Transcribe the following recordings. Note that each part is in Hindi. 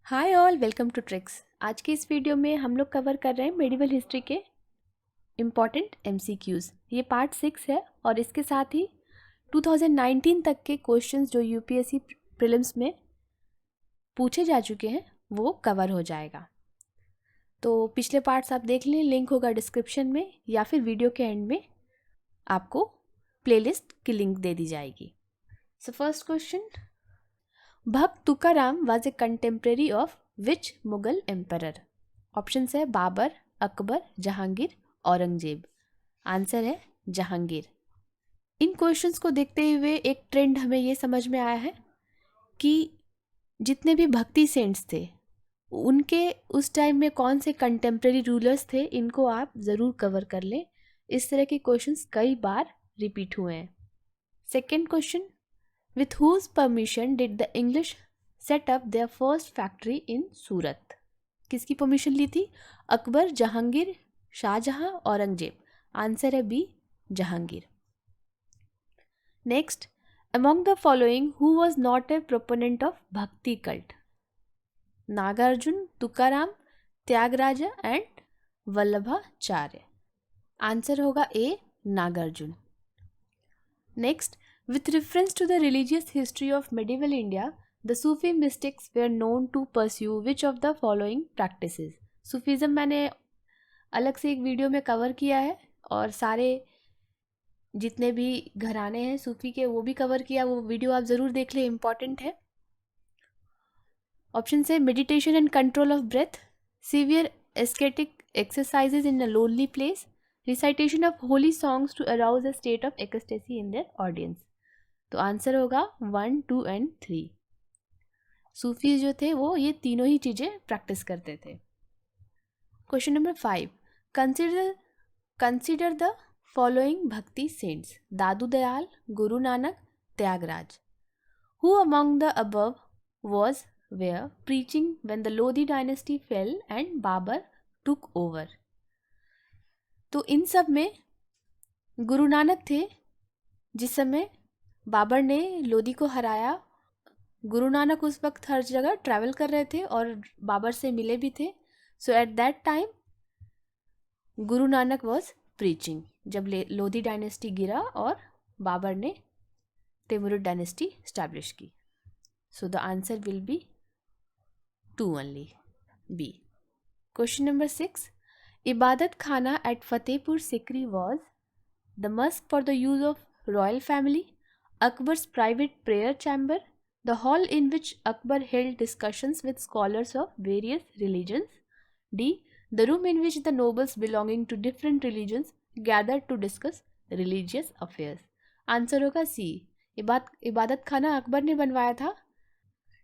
Hi all, welcome to tricks. आज के इस वीडियो में हम लोग कवर कर रहे हैं मेडिवल हिस्ट्री के इम्पॉर्टेंट एमसीक्यूज़। ये पार्ट 6 है और इसके साथ ही 2019 तक के क्वेश्चंस जो यूपीएससी प्रीलिम्स में पूछे जा चुके हैं वो कवर हो जाएगा। तो पिछले पार्ट्स आप देख लें, लिंक होगा डिस्क्रिप्शन में या फिर वीडियो के एंड में आपको प्लेलिस्ट की लिंक दे दी जाएगी। सो फर्स्ट क्वेश्चन, भक्त Tukaram was a contemporary of which Mughal emperor? Options है बाबर, अकबर, जहांगीर, औरंगजेब। आंसर है जहांगीर। इन क्वेश्चंस को देखते हुए एक ट्रेंड हमें ये समझ में आया है कि जितने भी भक्ति सेंट्स थे उनके उस टाइम में कौन से कंटेम्प्रेरी रूलर्स थे, इनको आप ज़रूर कवर कर लें। इस तरह के क्वेश्चंस कई बार रिपीट हुए हैं। Second question, with whose permission did the English set up their first factory in Surat? किसकी परमिशन ली थी? अकबर, जहांगीर, शाहजहां, औरंगजेब। आंसर है B, Jahangir. Next, among the following who was not a proponent of bhakti cult? Nagarjuna, Tukaram, Tyagaraja and Vallabhacharya. Answer होगा A, Nagarjuna. Next, with reference to the religious history of medieval India, the Sufi mystics were known to pursue which of the following practices? Sufism मैंने अलग से एक वीडियो में कवर किया है और सारे जितने भी घराने हैं सूफी के वो भी कवर किया, वो वीडियो आप ज़रूर देख लें, इम्पॉर्टेंट है। ऑप्शन है meditation and control of breath, severe ascetic exercises in a lonely place, recitation of holy songs to arouse a state of ecstasy in their audience. तो आंसर होगा 1, 2 एंड 3। सूफी जो थे वो ये तीनों ही चीज़ें प्रैक्टिस करते थे। Question number 5, consider the following bhakti saints: Dadu Dayal, Guru Nanak, Tyagaraja. Who among the above was were preaching when the Lodi dynasty fell and Babur took over? तो इन सब में गुरु नानक थे जिस समय बाबर ने लोधी को हराया। गुरु नानक उस वक्त हर जगह ट्रैवल कर रहे थे और बाबर से मिले भी थे। सो at that time Guru Nanak was preaching जब लोधी डायनेस्टी गिरा और बाबर ने तिमुरिड डायनेस्टी स्टैब्लिश की। So the answer will be 2 only, B. Question number 6, Ibadat Khana at Fatehpur Sikri was the mosque for the use of royal family, Akbar's private prayer chamber, the hall in which Akbar held discussions with scholars of various religions, D, the room in which the nobles belonging to different religions gathered to discuss religious affairs. Answer होगा सी, इबादत खाना अकबर ने बनवाया था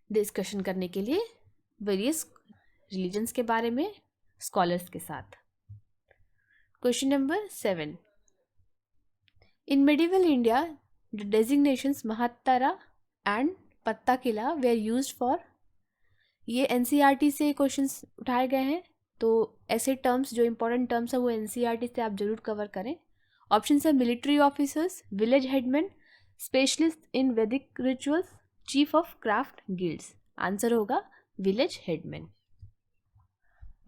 डिस्कशन करने के लिए वेरियस रिलीजन्स के बारे में स्कॉलर्स के साथ। Question number 7, in medieval India the designations Mahattara and पत्ता किला were used for? ये NCERT से क्वेश्चंस उठाए गए हैं, तो ऐसे टर्म्स जो इंपॉर्टेंट टर्म्स है वो NCERT से आप जरूर कवर करें। ऑप्शन है military officers, village headman, specialist in Vedic rituals, chief of craft guilds. Answer होगा विलेज हेडमैन।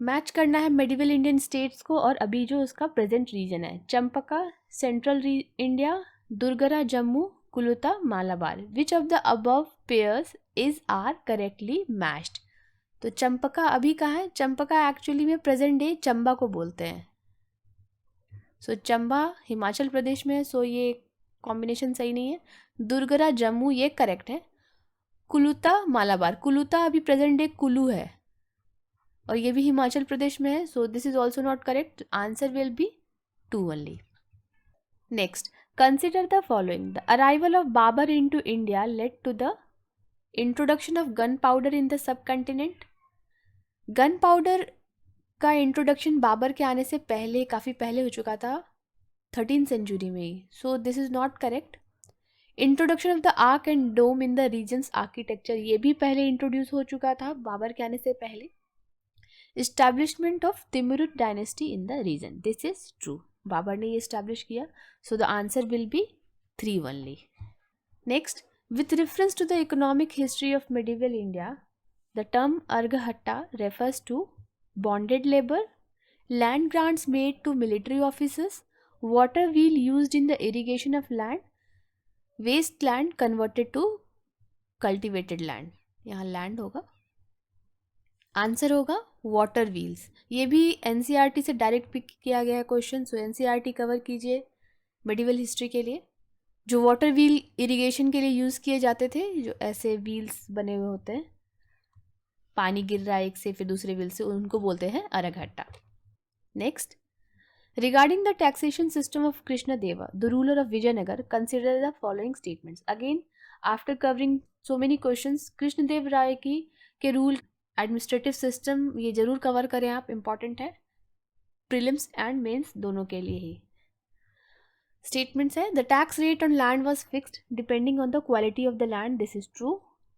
मैच करना है मेडिवल इंडियन स्टेट्स को और अभी जो उसका प्रेजेंट रीजन है: Champaka central India, Durgara Jammu, Kuluta Malabar. Which of the above pairs is are correctly matched? तो चंपका अभी कहाँ है? चंपका एक्चुअली में प्रेजेंट डे चंबा को बोलते हैं। सो चंबा हिमाचल प्रदेश में है, सो ये कॉम्बिनेशन सही नहीं है। दुर्गरा जम्मू ये करेक्ट है। कुलुता मालाबार, कुलुता अभी प्रेजेंट डे कुल्लू है और ये भी हिमाचल प्रदेश में है, सो this is also not correct. Answer will be 2 only. Next, consider the following. The arrival of Babur into India led to the introduction of gunpowder in the subcontinent. Gunpowder का इंट्रोडक्शन बाबर के आने से पहले, काफ़ी पहले हो चुका था, 13th सेंचुरी में ही। So this is not correct. Introduction of the arch and dome in the regions architecture, ये भी पहले इंट्रोड्यूस हो चुका था बाबर के आने से पहले। Establishment of Timurid dynasty in the region, this is true, Babur ने ये इस्टेब्लिश किया। So the answer will be 3 only. Next, with reference to the economic history of medieval India, The term Arghatta refers to bonded labor, land grants made to military officers, water wheel used in the irrigation of land, waste land converted to cultivated land. यहाँ land होगा, आंसर होगा वाटर व्हील्स. ये भी एनसीईआरटी से डायरेक्ट पिक किया गया है क्वेश्चन. सो एनसीईआरटी कवर कीजिए मेडिवल हिस्ट्री के लिए. जो वाटर व्हील इरिगेशन के लिए यूज़ किए जाते थे, जो ऐसे व्हील्स बने हुए होते हैं, पानी गिर रहा है एक से फिर दूसरे व्हील से, उनको बोलते हैं Araghatta. Next, regarding the taxation system of Krishnadeva the ruler of Vijayanagar consider the following statements. Again after covering so many questions, Krishnadeva Raya की के रूल एडमिनिस्ट्रेटिव सिस्टम ये जरूर कवर करें आप, इंपॉर्टेंट है प्रीलिम्स एंड मेंस दोनों के लिए ही. स्टेटमेंट्स है, the tax rate on land was fixed depending on the quality of the land. This is true.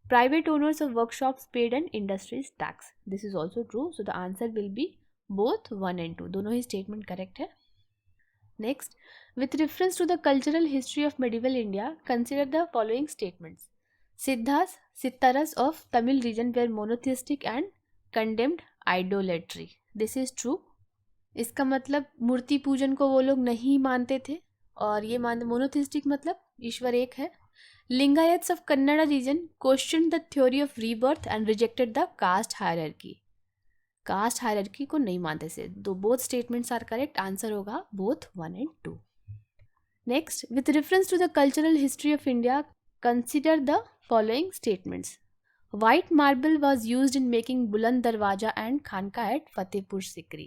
Private owners of workshops paid an industries tax. This is also true. So the answer will be both 1 and 2. दोनों ही स्टेटमेंट करेक्ट है. Next, with reference to the cultural history of medieval India consider the following statements. Siddhas Sittars of Tamil region were monotheistic and condemned idolatry. This is true. इसका मतलब मूर्ति पूजन को वो लोग नहीं मानते थे और ये मानते, मोनोथिस्टिक मतलब ईश्वर एक है. Lingayats of Kannada region question the theory of rebirth and rejected the caste hierarchy. Caste hierarchy को नहीं मानते थे. दो both statements are correct. Answer होगा both 1 and 2. Next, with reference to the cultural history of India consider the following statements. White marble was used in making Buland Darwaja and Khanka at Fatehpur Sikri.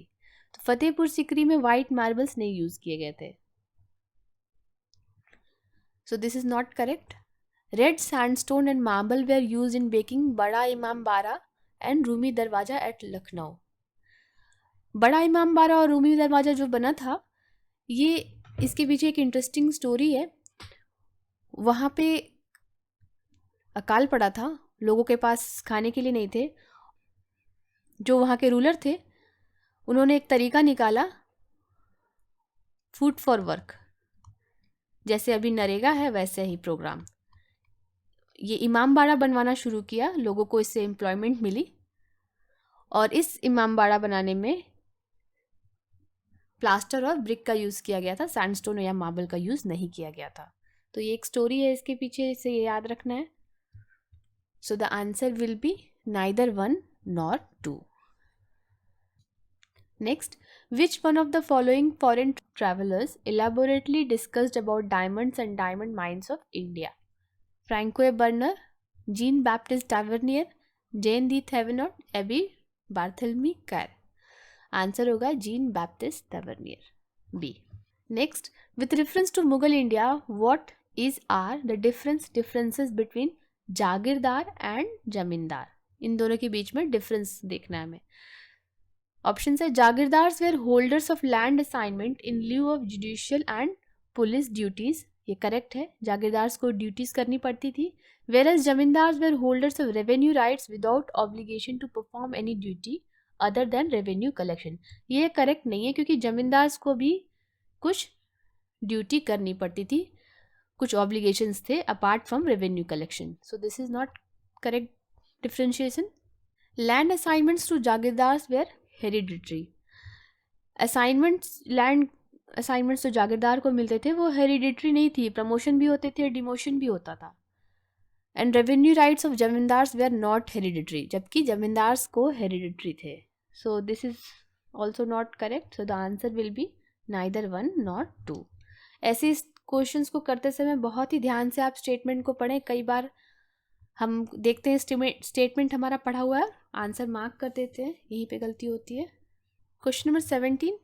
तो फतेहपुर सिकरी में white marbles नहीं यूज किए गए थे. So this is not correct. Red sandstone and marble were used in making Bada Imam Bara and Rumi Darwaja at Lucknow. बड़ा इमाम बारा और रूमी दरवाजा जो बना था, ये इसके पीछे एक इंटरेस्टिंग स्टोरी है. वहाँ पे अकाल पड़ा था, लोगों के पास खाने के लिए नहीं थे. जो वहाँ के रूलर थे उन्होंने एक तरीका निकाला फूड फॉर वर्क, जैसे अभी नरेगा है वैसे ही प्रोग्राम. ये इमाम बाड़ा बनवाना शुरू किया, लोगों को इससे एम्प्लॉयमेंट मिली. और इस इमाम बाड़ा बनाने में प्लास्टर और ब्रिक का यूज़ किया गया था, सैंडस्टोन या मार्बल का यूज़ नहीं किया गया था. तो ये एक स्टोरी है इसके पीछे, इसे याद रखना है. So the answer will be neither 1 nor 2. Next, which one of the following foreign travelers elaborately discussed about diamonds and diamond mines of India? Francois Burner, Jean-Baptiste Tavernier, Jane de Thévenot, Abbe Barthélemy Carr. Answer होगा Jean-Baptiste Tavernier, B. Next, with reference to Mughal India, what are the differences between jagirdar and zamindar? इन दोनों के बीच में डिफरेंस देखना है हमें. ऑप्शन है, jagirdars were holders of land assignment in lieu of judicial and police duties. ये करेक्ट है, जागीरदार्स को ड्यूटीज करनी पड़ती थी. Whereas zamindars were holders of revenue rights without obligation to perform any duty other than revenue collection. ये करेक्ट नहीं है क्योंकि जमींदार्स को भी कुछ ड्यूटी करनी पड़ती थी, कुछ ऑब्लिगेशंस थे apart from revenue collection. So this is not correct differentiation. Land assignments to jagirdars were hereditary. Land assignments जो जागीरदार को मिलते थे वो हेरिडिटरी नहीं थी, प्रमोशन भी होते थे, डिमोशन भी होता था. And revenue rights of zamindars were not hereditary, जबकि जमींदार्स को हेरिडिटरी थे. सो this is also not correct. So the answer will be neither 1 nor 2. ऐसे क्वेश्चंस को करते समय बहुत ही ध्यान से आप स्टेटमेंट को पढ़ें. कई बार हम देखते हैं स्टेटमेंट हमारा पढ़ा हुआ है, आंसर मार्क कर देते हैं, यहीं पे गलती होती है. Question number 17,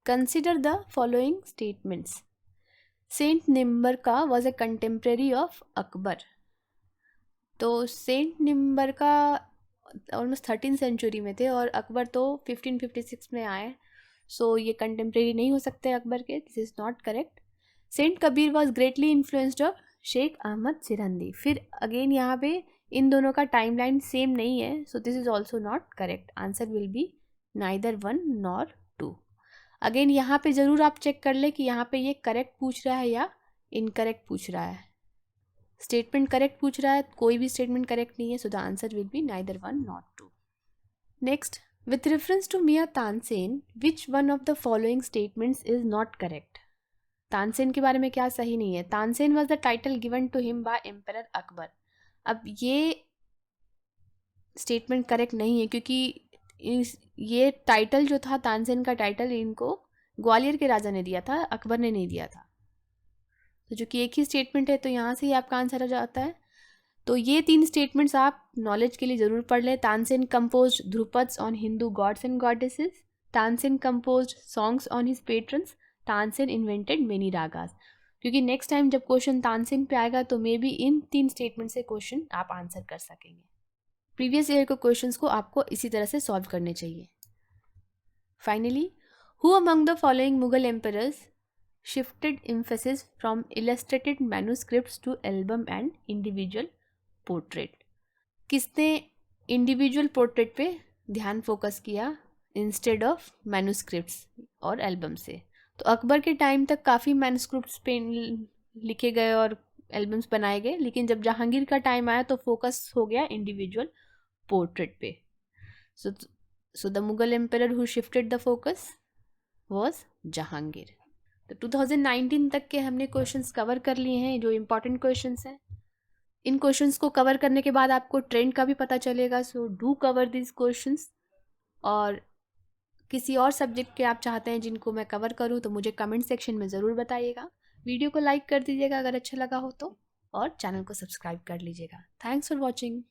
consider the following statements. Saint Nimbarka was a contemporary of Akbar. तो सेंट निम्बरका ऑलमोस्ट 13th सेंचुरी में थे और अकबर तो 1556 में आए. सो ये कंटेम्प्रेरी नहीं हो सकते अकबर के. This is not correct. Saint Kabir was greatly influenced of Sheikh Ahmad Sirhindi. फिर अगेन यहाँ पे इन दोनों का टाइमलाइन सेम नहीं है. सो this is also not correct. Answer will be neither 1 nor 2. Again यहाँ पे ज़रूर आप चेक कर ले कि यहाँ पे ये करेक्ट पूछ रहा है या इनकरेक्ट पूछ रहा है. स्टेटमेंट करेक्ट पूछ रहा है, कोई भी स्टेटमेंट करेक्ट नहीं है, so the answer will be neither one nor two. Next, with reference to Mia Tansen, which one of the following statements is not correct? Tansen के बारे में क्या सही नहीं है? Tansen was the title given to him by Emperor Akbar. अब ये स्टेटमेंट करेक्ट नहीं है क्योंकि ये टाइटल जो था, तानसेन का टाइटल, इनको ग्वालियर के राजा ने दिया था, अकबर ने नहीं दिया था. तो जो कि एक ही स्टेटमेंट है, तो यहाँ से ही आपका आंसर आ जाता है. तो ये 3 स्टेटमेंट्स आप नॉलेज के लिए ज़रूर पढ़ लें. Tansen compose dhrupads on Hindu gods and goddesses. Tansen compose songs on his patrons. Tansen invented many ragas. क्योंकि नेक्स्ट टाइम जब क्वेश्चन तानसेन पे आएगा तो मे बी इन 3 स्टेटमेंट से क्वेश्चन आप आंसर कर सकेंगे. प्रीवियस ईयर के क्वेश्चंस को आपको इसी तरह से सॉल्व करने चाहिए. Finally, who among the following Mughal emperors shifted emphasis from illustrated manuscripts to album and individual portrait? किसने इंडिविजुअल पोर्ट्रेट पे ध्यान फोकस किया इंस्टेड ऑफ मैन्युस्क्रिप्ट्स और एल्बम से? तो अकबर के टाइम तक काफ़ी मैन्युस्क्रिप्ट्स पे लिखे गए और एल्बम्स बनाए गए, लेकिन जब जहांगीर का टाइम आया तो फोकस हो गया इंडिविजुअल पोर्ट्रेट पे. So the Mughal emperor who shifted the focus was Jahangir. तो 2019 तक के हमने क्वेश्चंस कवर कर लिए हैं, जो इम्पॉर्टेंट क्वेश्चंस हैं. इन क्वेश्चंस को कवर करने के बाद आपको ट्रेंड का भी पता चलेगा. So do cover this questions. और किसी और सब्जेक्ट के आप चाहते हैं जिनको मैं कवर करूं तो मुझे कमेंट सेक्शन में ज़रूर बताइएगा. वीडियो को लाइक कर दीजिएगा अगर अच्छा लगा हो तो, और चैनल को सब्सक्राइब कर लीजिएगा. Thanks for watching.